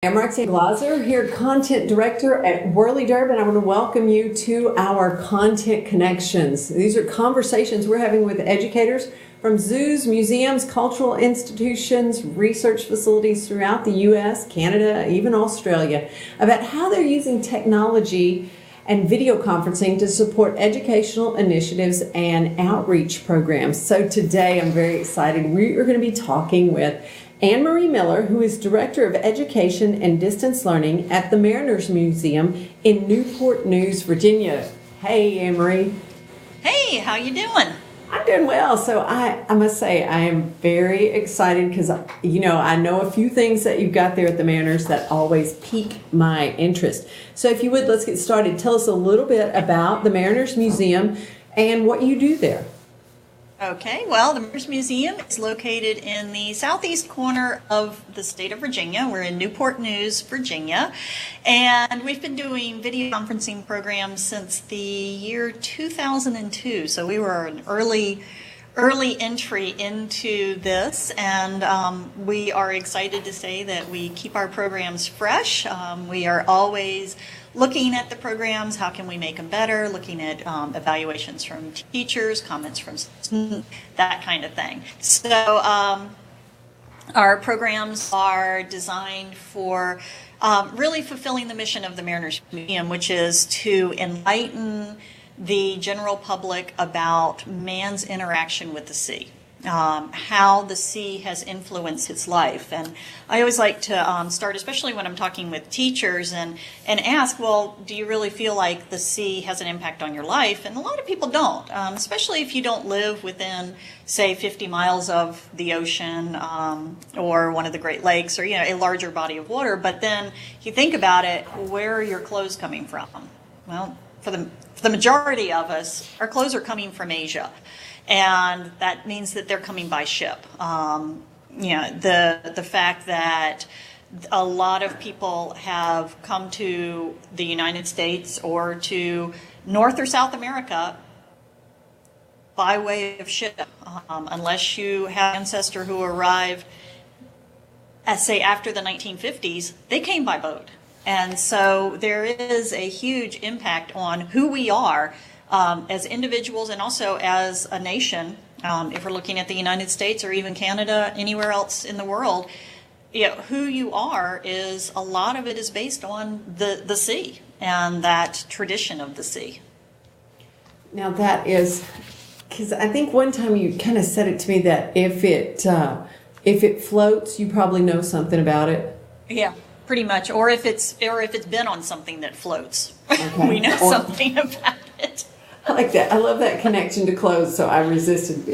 I'm Roxanne Glaser, here Content Director at Whirlidurb, and I want to welcome you to our Content Connections. These are conversations we're having with educators from zoos, museums, cultural institutions, research facilities throughout the U.S., Canada, even Australia, about how they're using technology and video conferencing to support educational initiatives and outreach programs. So today I'm very excited. We are going to be talking with Anne-Marie Miller, who is Director of Education and Distance Learning at the Mariners Museum in Newport News, Virginia. Hey, Anne-Marie. Hey, how you doing? I'm doing well. So I must say I am very excited because, I know a few things that you've got there at the Mariners that always pique my interest. So if you would, let's get started. Tell us a little bit about the Mariners Museum and what you do there. Okay, well, the Mariners Museum is located in the southeast corner of the state of Virginia. We're in Newport News, Virginia, and we've been doing video conferencing programs since the year 2002. So we were an early entry into this, and we are excited to say that we keep our programs fresh. We are always looking at the programs, how can we make them better, looking at evaluations from teachers, comments from students, that kind of thing. So our programs are designed for really fulfilling the mission of the Mariners Museum, which is to enlighten the general public about man's interaction with the sea. How the sea has influenced its life. And I always like to start, especially when I'm talking with teachers, and ask, well, do you really feel like the sea has an impact on your life? And a lot of people don't, especially if you don't live within, say, 50 miles of the ocean or one of the Great Lakes or, a larger body of water. But then you think about it, where are your clothes coming from? Well, for the majority of us, our clothes are coming from Asia. And that means that they're coming by ship. The fact that a lot of people have come to the United States or to North or South America by way of ship, unless you have an ancestor who arrived, say, after the 1950s, they came by boat. And so there is a huge impact on who we are as individuals and also as a nation. If we're looking at the United States or even Canada, anywhere else in the world, who you are is, a lot of it is based on the sea and that tradition of the sea. Now that is, because I think one time you kind of said it to me that if it floats, you probably know something about it. Yeah. Pretty much, or if it's been on something that floats, okay. We know something about it. I like that. I love that connection to clothes. So I resisted,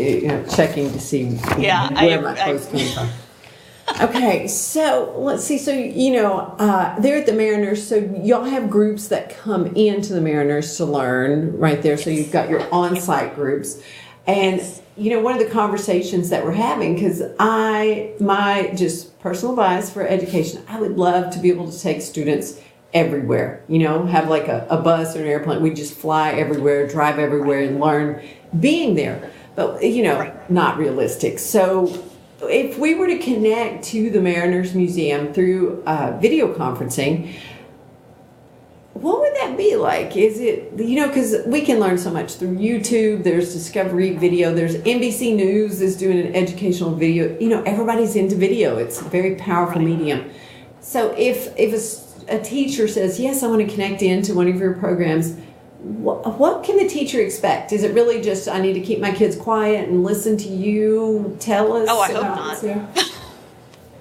checking to see where my clothes came from. Okay, so let's see. So they're at the Mariners. So y'all have groups that come into the Mariners to learn right there. So you've got your on-site groups, and one of the conversations that we're having, because my just personal bias for education, I would love to be able to take students everywhere, have like a bus or an airplane. We just fly everywhere, drive everywhere, and learn being there. But, not realistic. So if we were to connect to the Mariners Museum through video conferencing, what would that be like? Is it, because we can learn so much through YouTube, there's Discovery Video, there's NBC News is doing an educational video. Everybody's into video. It's a very powerful medium. So if a teacher says, yes, I want to connect into one of your programs, what can the teacher expect? Is it really just, I need to keep my kids quiet and listen to you tell us? Oh, I hope not.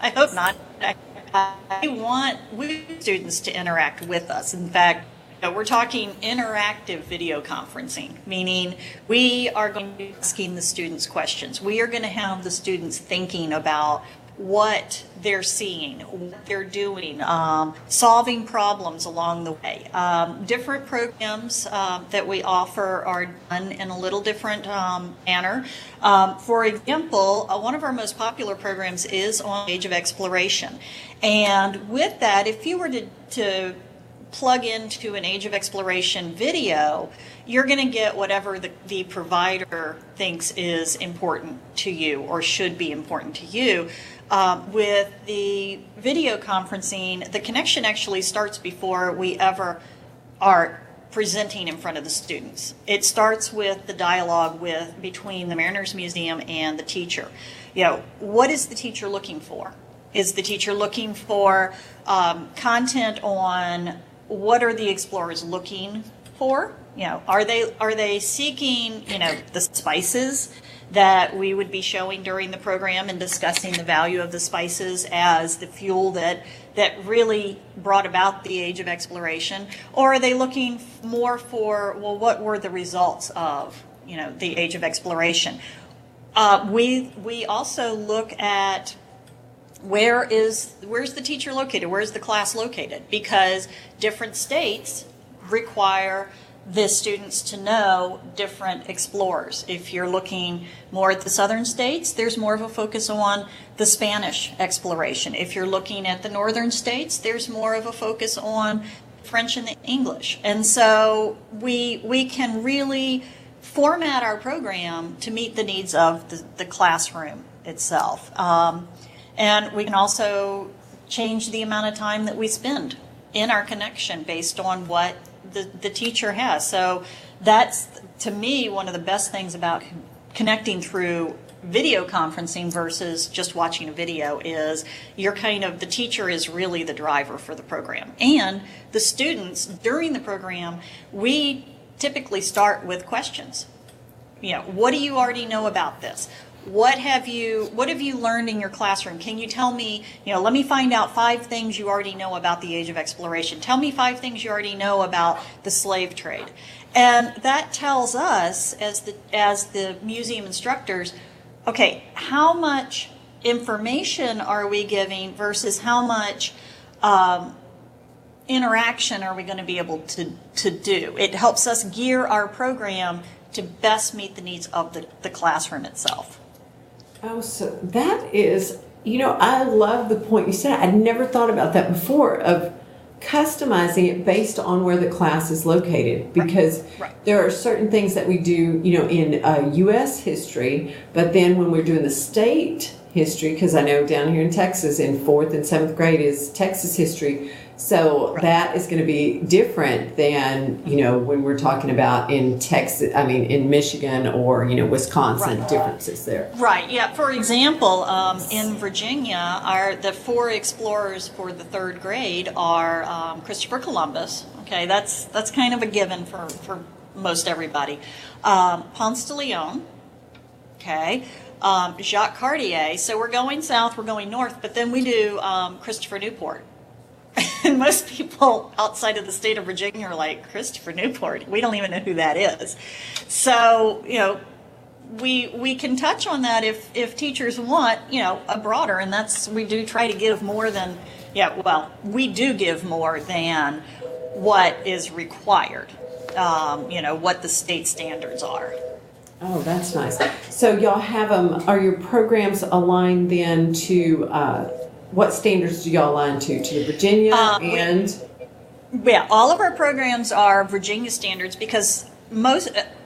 I hope not. We want students to interact with us. In fact, we're talking interactive video conferencing, meaning we are going to be asking the students questions. We are going to have the students thinking about what they're seeing, what they're doing, solving problems along the way. Different programs that we offer are done in a little different manner. For example, one of our most popular programs is on Age of Exploration. And with that, if you were to plug into an Age of Exploration video, you're going to get whatever the provider thinks is important to you or should be important to you. With the video conferencing, the connection actually starts before we ever are presenting in front of the students. It starts with the dialogue between the Mariners Museum and the teacher. What is the teacher looking for? Is the teacher looking for content on what are the explorers looking for? Are they seeking the spices that we would be showing during the program and discussing the value of the spices as the fuel that really brought about the age of exploration? Or are they looking more for, well, what were the results of the age of exploration? We also look at where's the teacher located? Where's the class located? Because different states require the students to know different explorers. If you're looking more at the southern states, there's more of a focus on the Spanish exploration. If you're looking at the northern states, there's more of a focus on French and the English. And so we can really format our program to meet the needs of the classroom itself. And we can also change the amount of time that we spend in our connection based on what the teacher has. So that's, to me, one of the best things about connecting through video conferencing versus just watching a video is the teacher is really the driver for the program. And the students, during the program, we typically start with questions. What do you already know about this? What have you learned in your classroom? Can you tell me, let me find out 5 things you already know about the age of exploration. Tell me 5 things you already know about the slave trade. And that tells us, as the museum instructors, okay, how much information are we giving versus how much interaction are we going to be able to do? It helps us gear our program to best meet the needs of the classroom itself. Oh, so that is, I love the point you said. I'd never thought about that before, of customizing it based on where the class is located, because there are certain things that we do, in U.S. history, but then when we're doing the state history, because I know down here in Texas in 4th and 7th grade is Texas history, so that is going to be different than, when we're talking about in Texas, in Michigan or, Wisconsin, differences there. Right, yeah. For example, in Virginia, the 4 explorers for the 3rd grade are Christopher Columbus. Okay, that's kind of a given for most everybody. Ponce de Leon, okay, Jacques Cartier. So we're going south, we're going north, but then we do Christopher Newport. And most people outside of the state of Virginia are like, Christopher Newport, we don't even know who that is. So, we can touch on that if teachers want, a broader, and we do try to give more than, we do give more than what is required, what the state standards are. Oh, that's nice. So y'all have them, are your programs aligned then to, what standards do y'all align to the Virginia all of our programs are Virginia standards, because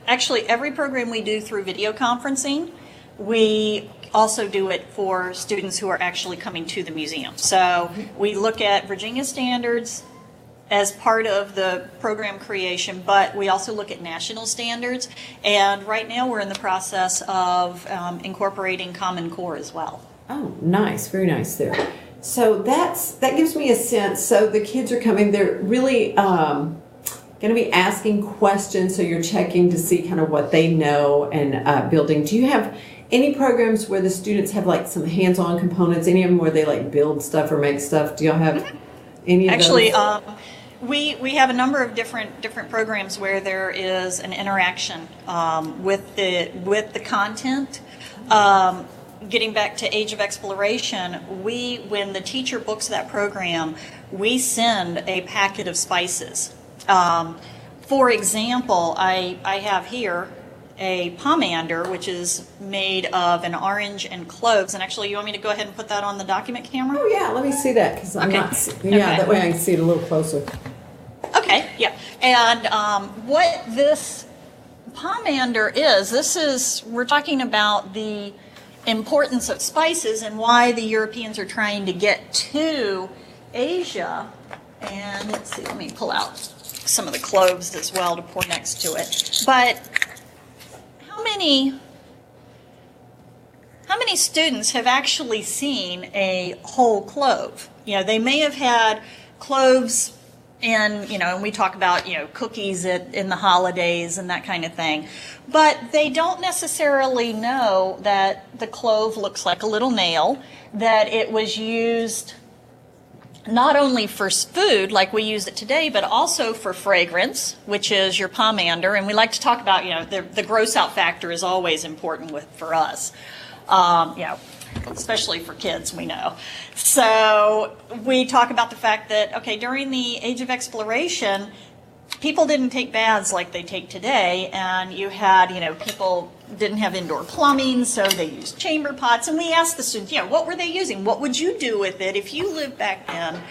actually every program we do through video conferencing, we also do it for students who are actually coming to the museum. So we look at Virginia standards as part of the program creation, but we also look at national standards, and right now we're in the process of incorporating Common Core as well. Oh, nice. Very nice there. So that gives me a sense. So the kids are coming, they're really going to be asking questions, so you're checking to see kind of what they know and building. Do you have any programs where the students have like some hands-on components, any of them where they like build stuff or make stuff? Do y'all have any of Actually, those? We have a number of different programs where there is an interaction with the content. Getting back to Age of Exploration, when the teacher books that program, we send a packet of spices. For example, I have here a pomander, which is made of an orange and cloves. And actually, you want me to go ahead and put that on the document camera? Oh, yeah, let me see that, because I'm not. That way I can see it a little closer. Okay, yeah. And what this pomander is, we're talking about the importance of spices and why the Europeans are trying to get to Asia. And let's see, let me pull out some of the cloves as well to pour next to it. But how many students have actually seen a whole clove? You know, they may have had cloves in, you know, and we talk about, you know, cookies in the holidays and that kind of thing. But they don't necessarily know that the clove looks like a little nail, that it was used not only for food like we use it today, but also for fragrance, which is your pomander. And we like to talk about, you know, the gross out factor is always important for us. You know, especially for kids, we know. So we talk about the fact that, okay, during the age of exploration, people didn't take baths like they take today, and you had, you know, people didn't have indoor plumbing, so they used chamber pots. And we asked the students, you know, what were they using? What would you do with it if you lived back then?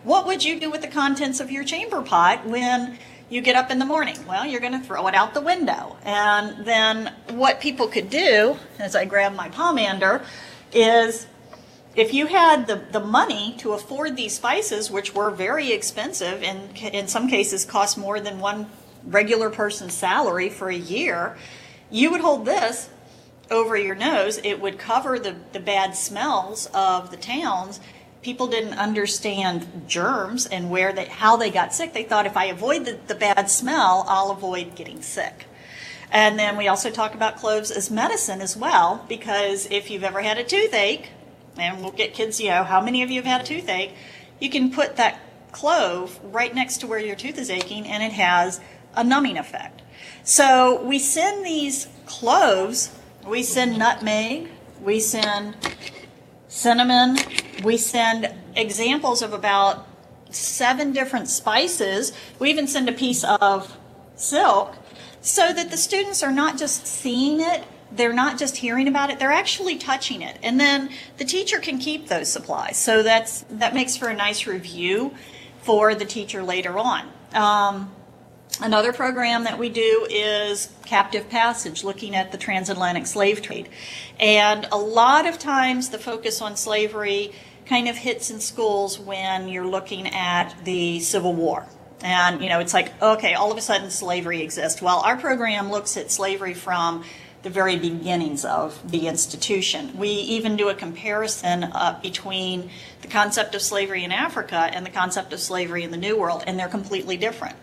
What would you do with the contents of your chamber pot when you get up in the morning? Well, you're going to throw it out the window. And then what people could do, as I grab my pomander, is if you had the money to afford these spices, which were very expensive and in some cases cost more than one regular person's salary for a year, you would hold this over your nose. It would cover the bad smells of the towns. People didn't understand germs and how they got sick. They thought, if I avoid the bad smell, I'll avoid getting sick. And then we also talk about cloves as medicine as well, because if you've ever had a toothache, and we'll get kids, you know, how many of you have had a toothache? You can put that clove right next to where your tooth is aching, and it has a numbing effect. So we send these cloves, we send nutmeg, we send cinnamon, we send examples of about 7 different spices. We even send a piece of silk, so that the students are not just seeing it, they're not just hearing about it, they're actually touching it. And then the teacher can keep those supplies. So that makes for a nice review for the teacher later on. Another program that we do is Captive Passage, looking at the transatlantic slave trade. And a lot of times the focus on slavery kind of hits in schools when you're looking at the Civil War. And, you know, it's like, okay, all of a sudden slavery exists. Well, our program looks at slavery from the very beginnings of the institution. We even do a comparison between the concept of slavery in Africa and the concept of slavery in the New World, and they're completely different.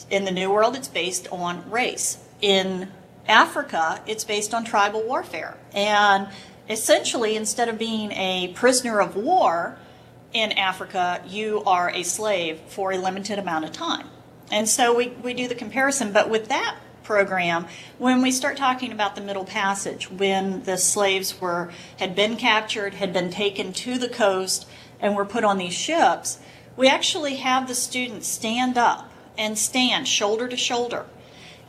In the New World, it's based on race. In Africa, it's based on tribal warfare. And essentially, instead of being a prisoner of war in Africa, you are a slave for a limited amount of time. And so we do the comparison. But with that program, when we start talking about the Middle Passage, when the slaves had been captured, had been taken to the coast, and were put on these ships, we actually have the students stand up and stand shoulder to shoulder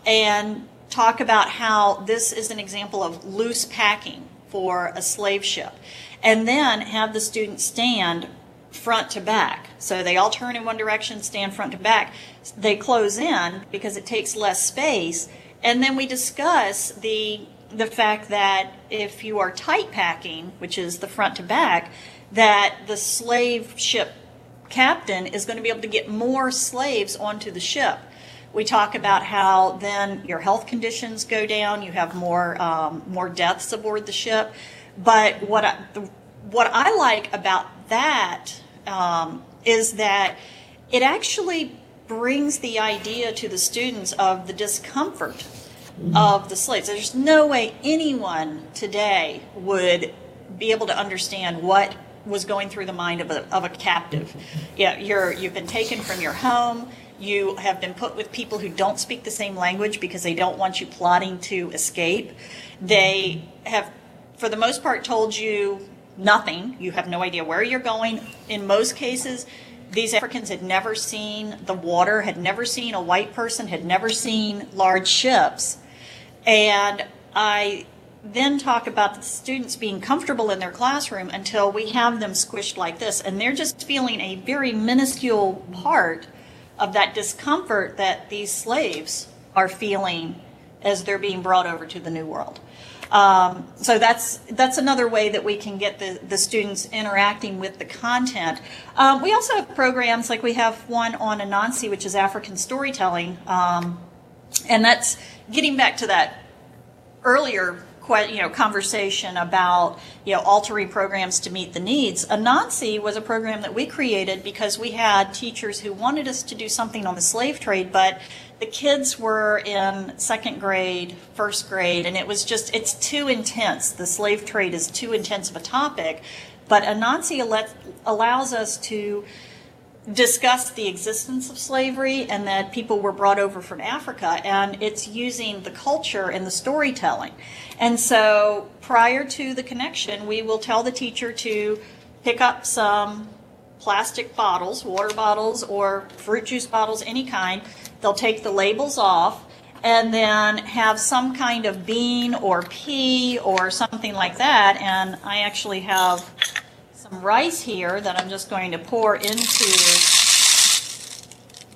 and talk about how this is an example of loose packing for a slave ship, and then have the students stand front to back. So they all turn in one direction, stand front to back. They close in because it takes less space. And then we discuss the fact that if you are tight packing, which is the front to back, that the slave ship captain is going to be able to get more slaves onto the ship. We talk about how then your health conditions go down, you have more deaths aboard the ship. But what I like about that is that it actually brings the idea to the students of the discomfort of the slaves. There's no way anyone today would be able to understand what was going through the mind of a captive. Yeah, you've been taken from your home. You have been put with people who don't speak the same language because they don't want you plotting to escape. They have, for the most part, told you nothing. You have no idea where you're going. In most cases, these Africans had never seen the water, had never seen a white person, had never seen large ships. And I then talk about the students being comfortable in their classroom until we have them squished like this. And they're just feeling a very minuscule part of that discomfort that these slaves are feeling as they're being brought over to the New World. So that's another way that we can get the students interacting with the content. We also have programs, like we have one on Anansi, which is African storytelling, and that's getting back to that earlier conversation about altering programs to meet the needs. Anansi was a program that we created because we had teachers who wanted us to do something on the slave trade, but the kids were in second grade, first grade, and it's too intense. The slave trade is too intense of a topic, but Anansi allows us to discuss the existence of slavery and that people were brought over from Africa, and it's using the culture and the storytelling. And so prior to the connection, we will tell the teacher to pick up some plastic bottles, water bottles or fruit juice bottles, any kind. They'll take the labels off and then have some kind of bean or pea or something like that. And I actually have some rice here that I'm just going to pour into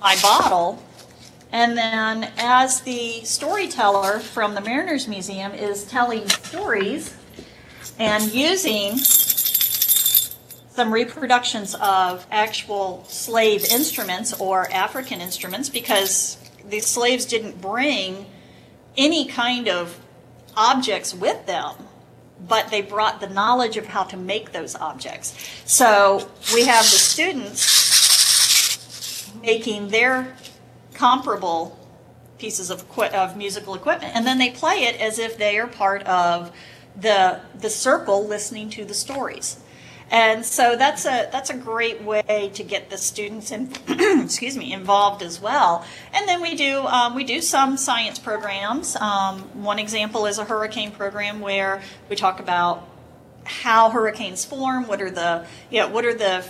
my bottle. And then as the storyteller from the Mariners Museum is telling stories and using some reproductions of actual slave instruments or African instruments, because the slaves didn't bring any kind of objects with them, but they brought the knowledge of how to make those objects. So we have the students making their comparable pieces of musical equipment, and then they play it as if they are part of the circle listening to the stories. And so that's a great way to get the students involved as well. And then we do some science programs. One example is a hurricane program where we talk about how hurricanes form, what are the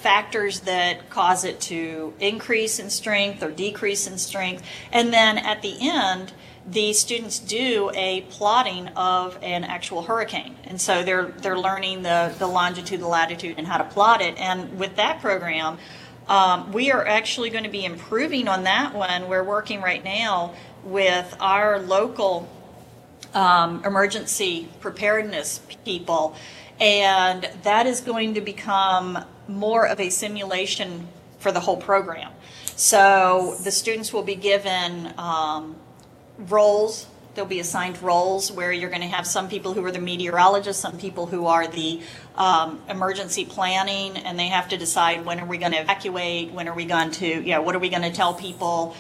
factors that cause it to increase in strength or decrease in strength, and then at the end the students do a plotting of an actual hurricane, and so they're learning the longitude, the latitude, and how to plot it. And with that program, we are actually going to be improving on that one. We're working right now with our local emergency preparedness people, and that is going to become more of a simulation for the whole program. So the students will be given roles. They'll be assigned roles where you're going to have some people who are the meteorologists, some people who are the emergency planning, and they have to decide when are we going to evacuate, when are we going to, what are we going to tell people.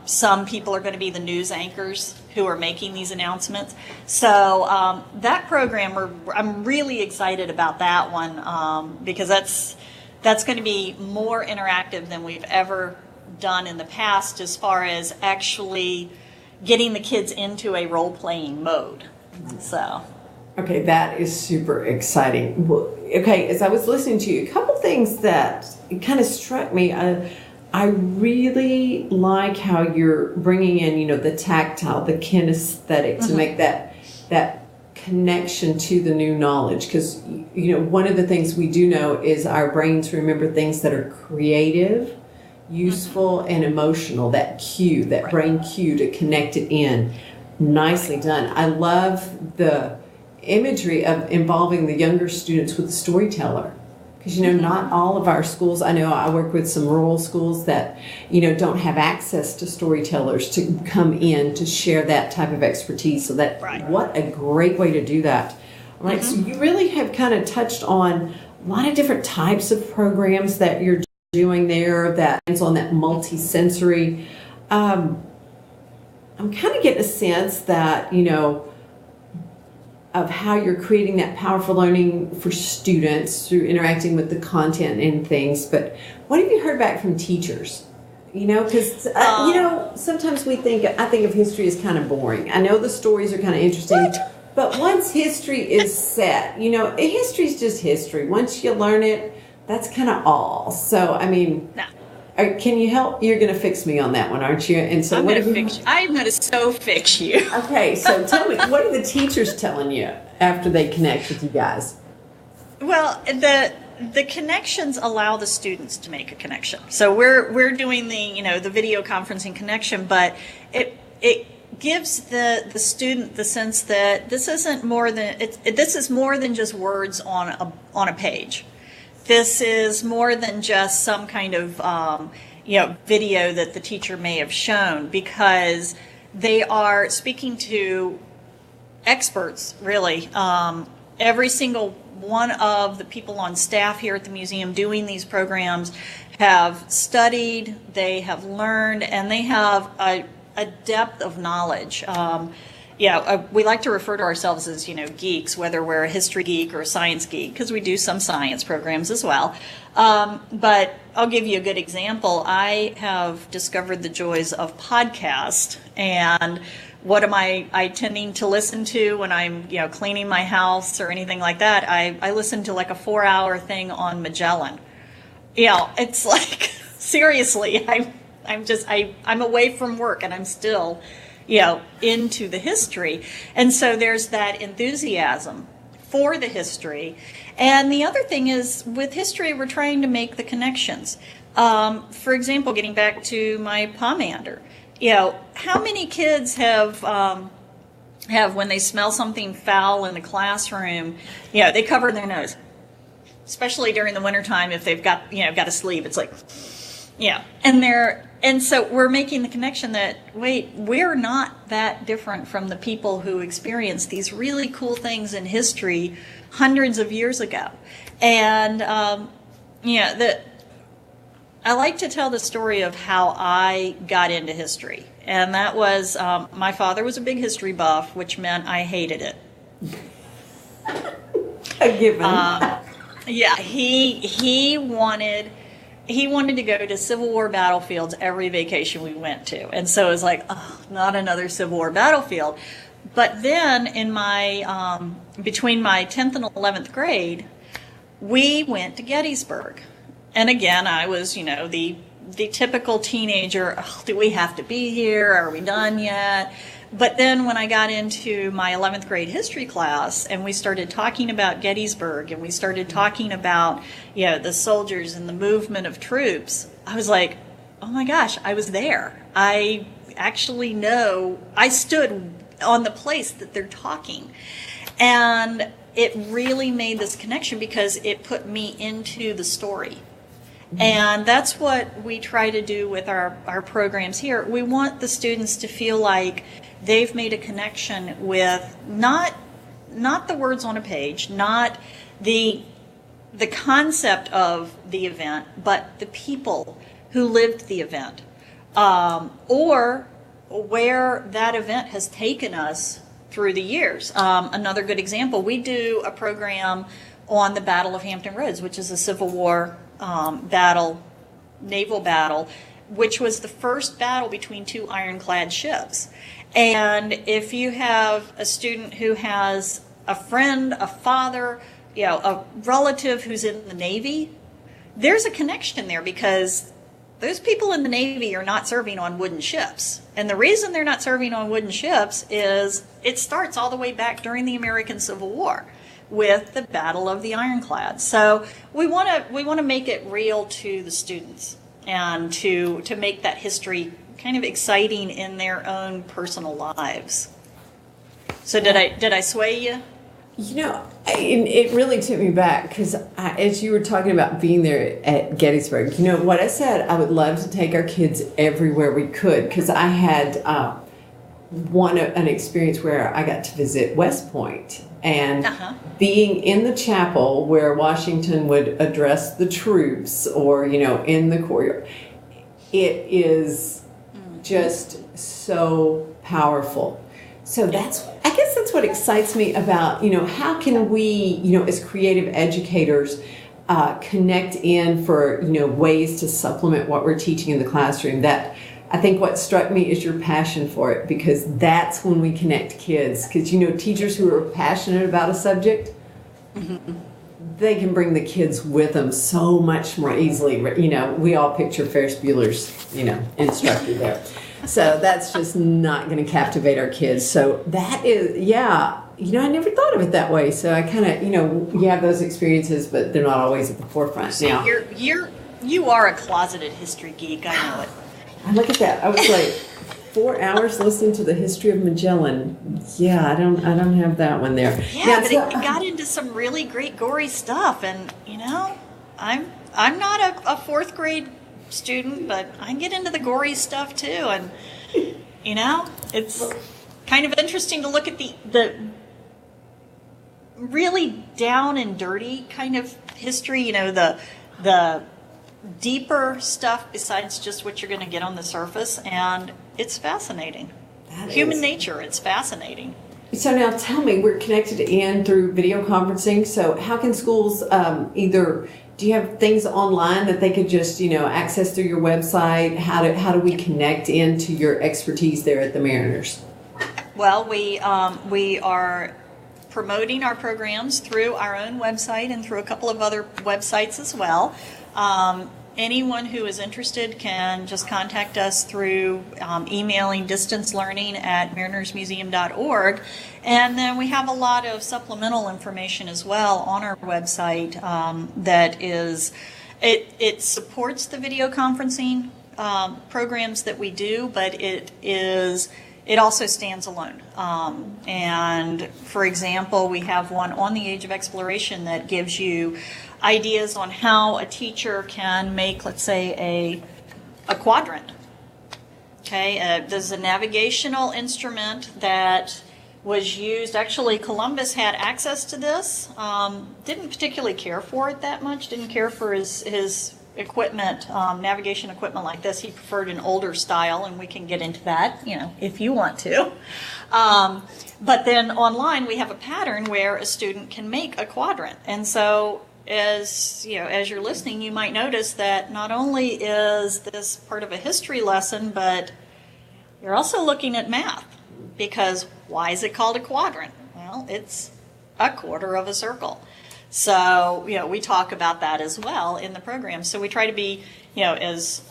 Some people are going to be the news anchors who are making these announcements. So that program, I'm really excited about that one because that's going to be more interactive than we've ever done in the past as far as actually getting the kids into a role-playing mode. So. Okay, that is super exciting. Well, okay, as I was listening to you, a couple things that kind of struck me. I really like how you're bringing in, the tactile, the kinesthetic to make that connection to the new knowledge. Because, one of the things we do know is our brains remember things that are creative, useful, and emotional. That cue, that brain cue to connect it in. Nicely done. I love the imagery of involving the younger students with the storyteller. Because, not all of our schools, I know I work with some rural schools that, don't have access to storytellers to come in to share that type of expertise. So what a great way to do that. All right, so you really have kind of touched on a lot of different types of programs that you're doing there, that hands on that multi-sensory. I'm kind of getting a sense that, of how you're creating that powerful learning for students through interacting with the content and things. But what have you heard back from teachers? Because, sometimes I think of history as kind of boring. I know the stories are kind of interesting, but once history is set, history is just history. Once you learn it, that's kind of all. So, can you help? You're going to fix me on that one, aren't you? And so I'm going to fix you. I'm going to fix you. Okay, so tell me, what are the teachers telling you after they connect with you guys? Well, the connections allow the students to make a connection. So we're doing the video conferencing connection, but it gives the student the sense that this isn't more than this is more than just words on a page. This is more than just some kind of video that the teacher may have shown, because they are speaking to experts, really. Every single one of the people on staff here at the museum doing these programs have studied, they have learned, and they have a depth of knowledge. We like to refer to ourselves as, geeks, whether we're a history geek or a science geek, because we do some science programs as well. But I'll give you a good example. I have discovered the joys of podcast, and what am I tending to listen to when I'm, cleaning my house or anything like that? I listen to like a 4-hour thing on Magellan. It's like, seriously, I'm away from work and I'm still, into the history. And so there's that enthusiasm for the history. And the other thing is, with history, we're trying to make the connections. For example, getting back to my pomander, how many kids have when they smell something foul in the classroom, they cover their nose, especially during the wintertime if they've got to sleep. It's like, and so we're making the connection that, wait, we're not that different from the people who experienced these really cool things in history hundreds of years ago. And, I like to tell the story of how I got into history. And that was, my father was a big history buff, which meant I hated it. A given. He wanted to go to Civil War battlefields every vacation we went to. And so it was like, oh, not another Civil War battlefield. But then in my, between my 10th and 11th grade, we went to Gettysburg. And again, I was, the typical teenager, oh, do we have to be here? Are we done yet? But then when I got into my 11th grade history class and we started talking about Gettysburg and we started talking about, the soldiers and the movement of troops, I was like, oh my gosh, I was there. I actually know, I stood on the place that they're talking. And it really made this connection because it put me into the story. And that's what we try to do with our programs here. We want the students to feel like they've made a connection with not the words on a page, not the concept of the event, but the people who lived the event, or where that event has taken us through the years. Another good example, we do a program on the Battle of Hampton Roads, which is a Civil War naval battle, which was the first battle between two ironclad ships. And if you have a student who has a friend, a father, a relative who's in the Navy, there's a connection there because those people in the Navy are not serving on wooden ships. And the reason they're not serving on wooden ships is it starts all the way back during the American Civil War with the Battle of the Ironclads. So we want to make it real to the students and to make that history kind of exciting in their own personal lives. So did I sway you? It really took me back because as you were talking about being there at Gettysburg, what I said, I would love to take our kids everywhere we could, because I had an experience where I got to visit West Point. And being in the chapel where Washington would address the troops, or, in the courtyard, it is just so powerful. So I guess that's what excites me about, how can we, as creative educators, connect in for, ways to supplement what we're teaching in the classroom. That I think what struck me is your passion for it, because that's when we connect kids. Because, teachers who are passionate about a subject, they can bring the kids with them so much more easily. We all picture Ferris Bueller's, instructor there. So that's just not going to captivate our kids. So that is, I never thought of it that way. So I kind of, you have those experiences, but they're not always at the forefront. So now, you are a closeted history geek. I know it. Look at that. I was like 4 hours listening to the history of Magellan. Yeah, I don't have that one there. Yeah, but it got into some really great gory stuff, and I'm not a fourth grade student, but I get into the gory stuff too, and it's kind of interesting to look at the really down and dirty kind of history, the deeper stuff besides just what you're going to get on the surface, and it's fascinating. Human nature, it's fascinating. So now tell me, we're connected to Ann through video conferencing, so how can schools do you have things online that they could just, access through your website? How do we connect into your expertise there at the Mariners? Well, we are promoting our programs through our own website and through a couple of other websites as well. Anyone who is interested can just contact us through emailing distancelearning@marinersmuseum.org. And then we have a lot of supplemental information as well on our website that is, it supports the video conferencing programs that we do, but it also stands alone. And for example, we have one on the Age of Exploration that gives you ideas on how a teacher can make, let's say, a quadrant. Okay, there's a navigational instrument that was used. Actually, Columbus had access to this. Didn't particularly care for it that much. Didn't care for his equipment, navigation equipment like this. He preferred an older style, and we can get into that, if you want to. But then online, we have a pattern where a student can make a quadrant, and so as you're listening, you might notice that not only is this part of a history lesson, but you're also looking at math, because why is it called a quadrant? Well, it's a quarter of a circle. So, we talk about that as well in the program. So we try to be, as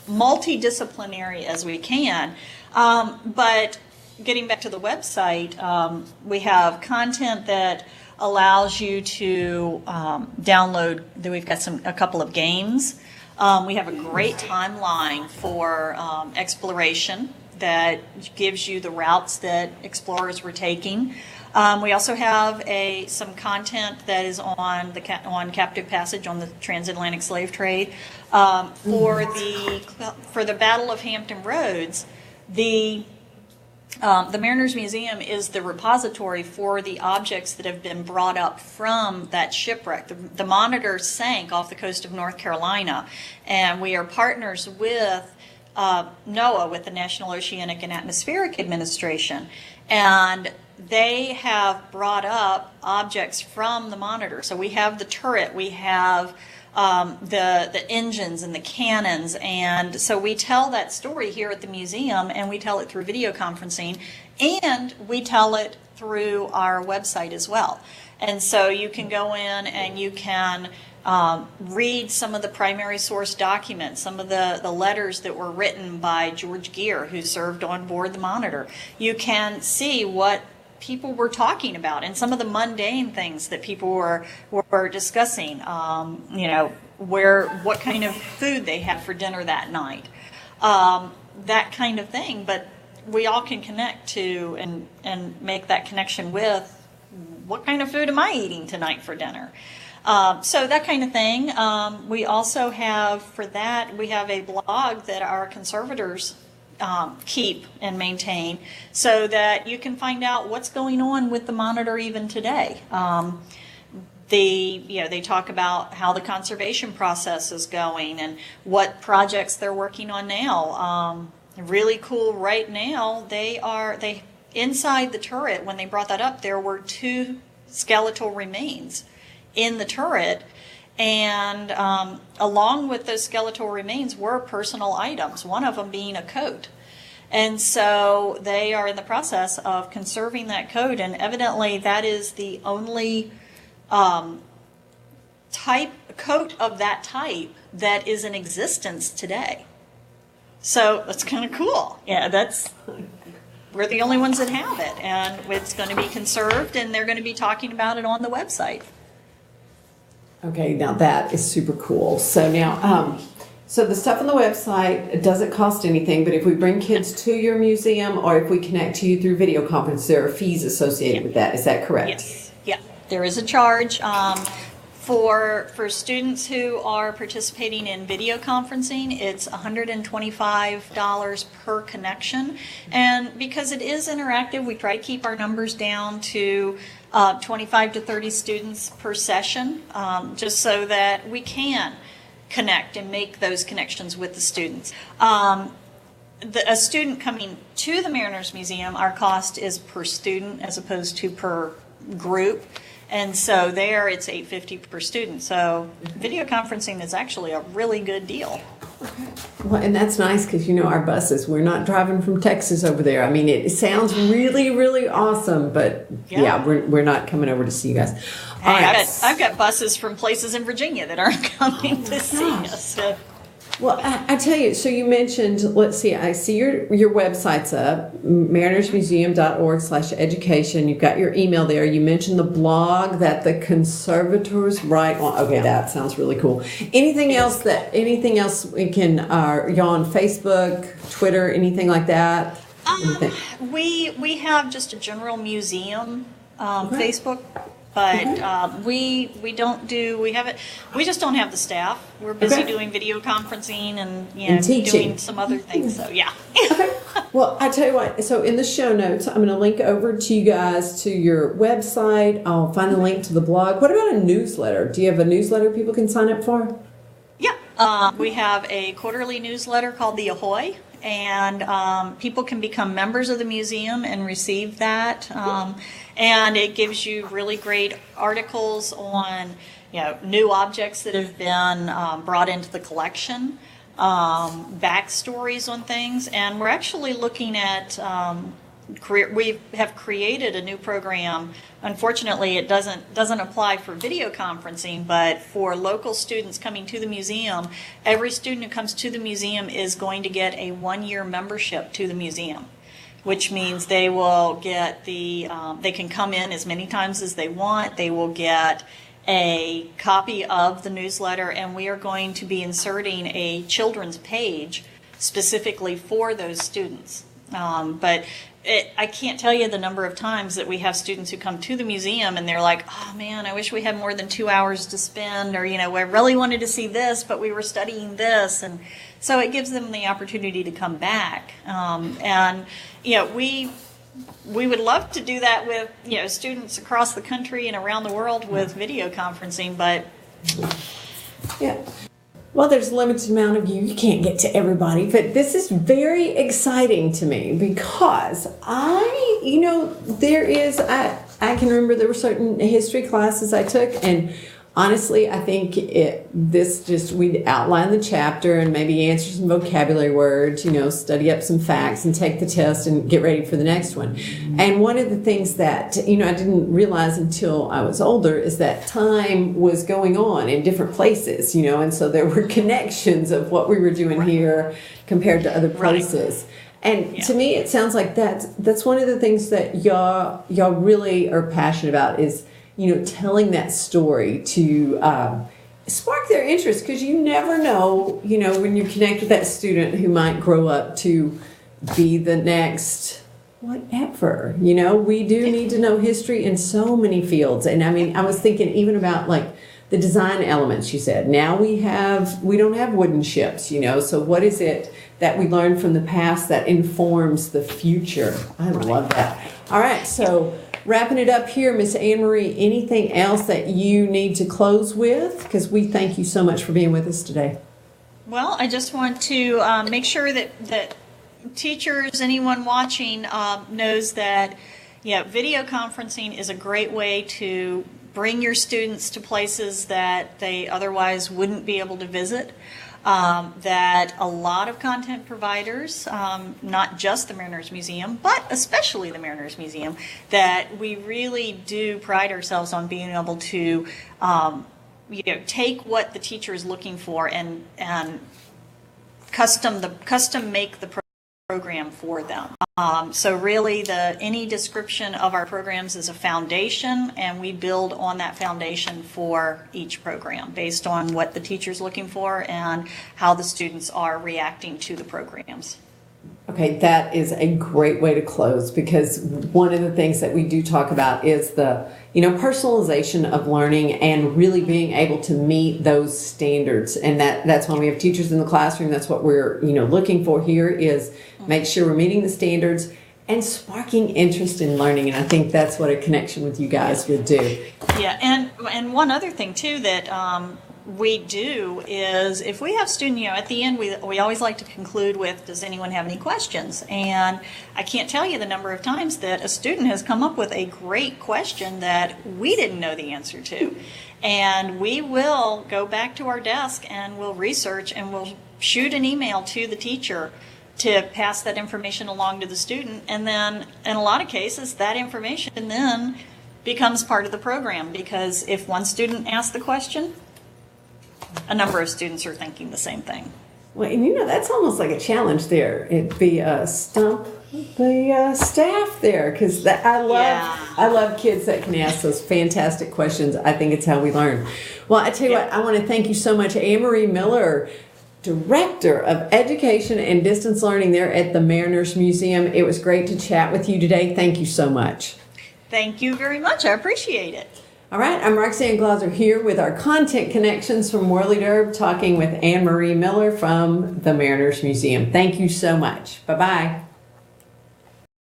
multidisciplinary as we can. But getting back to the website, we have content that allows you to download. We've got a couple of games. We have a great timeline for exploration that gives you the routes that explorers were taking. We also have some content that is on captive passage on the transatlantic slave trade. For the Battle of Hampton Roads, the Mariners Museum is the repository for the objects that have been brought up from that shipwreck. The Monitor sank off the coast of North Carolina, and we are partners with NOAA, with the National Oceanic and Atmospheric Administration, and they have brought up objects from the Monitor. So we have the turret, we have the engines and the cannons, and so we tell that story here at the museum, and we tell it through video conferencing, and we tell it through our website as well. And so you can go in and you can read some of the primary source documents, some of the letters that were written by George Gear, who served on board the Monitor. You can see what people were talking about and some of the mundane things that people were discussing, what kind of food they had for dinner that night, that kind of thing. But we all can connect to and make that connection with, what kind of food am I eating tonight for dinner? So that kind of thing. We also have, for that, we have a blog that our conservators keep and maintain, so that you can find out what's going on with the Monitor even today. They talk about how the conservation process is going and what projects they're working on now. Really cool right now, they inside the turret, when they brought that up, there were 2 skeletal remains in the turret, and along with those skeletal remains were personal items, one of them being a coat. And so they are in the process of conserving that coat, and evidently that is the only coat of that type that is in existence today. So that's kind of cool. Yeah, we're the only ones that have it, and it's going to be conserved, and they're going to be talking about it on the website. Okay, now that is super cool. So now, So the stuff on the website, it doesn't cost anything, but if we bring kids to your museum or if we connect to you through video conference, there are fees associated with that. Is that correct? Yes. Yeah. There is a charge. For students who are participating in video conferencing, it's $125 per connection. And because it is interactive, we try to keep our numbers down to 25 to 30 students per session, just so that we can connect and make those connections with the students. A student coming to the Mariners Museum, our cost is per student as opposed to per group. And so there it's $850 per student. So video conferencing is actually a really good deal. Okay. Well, and that's nice because, our buses, we're not driving from Texas over there. I mean, it sounds really, really awesome, but we're not coming over to see you guys. All right. I've got buses from places in Virginia that aren't coming to see us. So. Well, I tell you, so you mentioned, let's see, I see your website's up, marinersmuseum.org/education. You've got your email there. You mentioned the blog that the conservators write on. Okay, that sounds really cool. Anything else we can, y'all on Facebook, Twitter, anything like that? We have just a general museum Facebook. But we just don't have the staff. We're busy doing video conferencing and doing some other things. So yeah. Okay. Well, I tell you what. So in the show notes, I'm going to link over to you guys to your website. I'll find the link to the blog. What about a newsletter? Do you have a newsletter people can sign up for? Yeah. We have a quarterly newsletter called the Ahoy. And people can become members of the museum and receive that. And it gives you really great articles on, new objects that have been brought into the collection, backstories on things, and we're actually looking at. We have created a new program. Unfortunately, it doesn't apply for video conferencing, but for local students coming to the museum, every student who comes to the museum is going to get a 1-year membership to the museum, which means they will get they can come in as many times as they want. They will get a copy of the newsletter, and we are going to be inserting a children's page specifically for those students. But I can't tell you the number of times that we have students who come to the museum and they're like, oh man, I wish we had more than 2 hours to spend, or, I really wanted to see this, but we were studying this. And so it gives them the opportunity to come back. We would love to do that with, students across the country and around the world with video conferencing, but. Yeah. Well, there's a limited amount of you. You can't get to everybody, but this is very exciting to me because I can remember there were certain history classes I took, and honestly, I think we'd outline the chapter and maybe answer some vocabulary words, study up some facts and take the test and get ready for the next one. And one of the things that, I didn't realize until I was older is that time was going on in different places, and so there were connections of what we were doing here compared to other places. And to me, it sounds like that's one of the things that y'all really are passionate about is, telling that story to spark their interest, because you never know, when you connect with that student who might grow up to be the next whatever. We do need to know history in so many fields. And I was thinking even about like the design elements you said. Now we don't have wooden ships, so what is it that we learned from the past that informs the future? I love that. All right, so wrapping it up here, Miss Anne Marie, anything else that you need to close with? Because we thank you so much for being with us today. Well, I just want to make sure that teachers, anyone watching, knows that video conferencing is a great way to bring your students to places that they otherwise wouldn't be able to visit. That a lot of content providers, not just the Mariners Museum, but especially the Mariners Museum, that we really do pride ourselves on being able to take what the teacher is looking for and custom make the program for them. So really, any description of our programs is a foundation, and we build on that foundation for each program based on what the teacher's looking for and how the students are reacting to the programs. Okay, that is a great way to close, because one of the things that we do talk about is the personalization of learning and really being able to meet those standards. And that's when we have teachers in the classroom. That's what we're looking for here, is make sure we're meeting the standards and sparking interest in learning. And I think that's what a connection with you guys would do. Yeah, and one other thing too that we do is, if we have student, at the end we always like to conclude with, does anyone have any questions? And I can't tell you the number of times that a student has come up with a great question that we didn't know the answer to. And we will go back to our desk and we'll research and we'll shoot an email to the teacher to pass that information along to the student. And then in a lot of cases, that information then becomes part of the program, because if one student asks the question, a number of students are thinking the same thing. Well, and that's almost like a challenge there. It'd be stump the staff there, because I love kids that can ask those fantastic questions. I think it's how we learn. Well, I tell you what, I want to thank you so much, Anne-Marie Miller, Director of Education and Distance Learning there at the Mariners Museum. It was great to chat with you today. Thank you so much. Thank you very much. I appreciate it. All right, I'm Roxanne Glauser here with our Content Connections from Whirlidurb, talking with Anne-Marie Miller from the Mariners Museum. Thank you so much. Bye-bye.